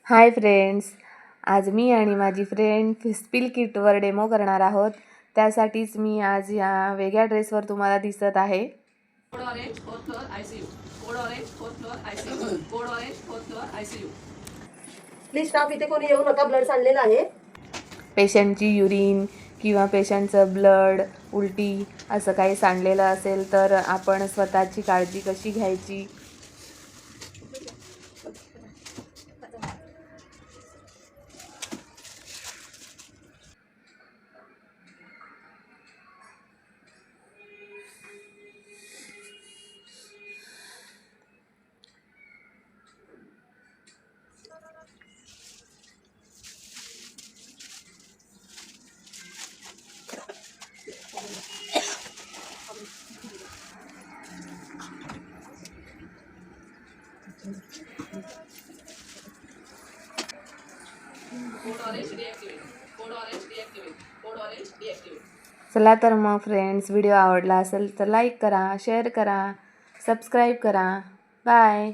Hi friends, आज मी आणि माझी फ्रेंड फिस्पिल किटवर डेमो करणार आहोत. त्यासाठीच मी आज या वेगळ्या ड्रेसवर तुम्हाला दिसत आहे. Code orange fourth floor ICU. Code orange fourth floor ICU. Code orange fourth floor ICU. Please staff इथे कोणी येऊ नका, ब्लड सांडलेलं आहे. पेशंटची युरिन किंवा पेशंटचं ब्लड, उलटी असं काही सांडलेलं असेल तर आपण स्वतःची काळजी कशी घ्यायची code orange deactivate. Code orange deactivate. Code orange deactivate. चला तर मग फ्रेंड्स, व्हिडिओ आवडला असेल तर लाईक करा, शेअर करा, सबस्क्राईब करा. बाय.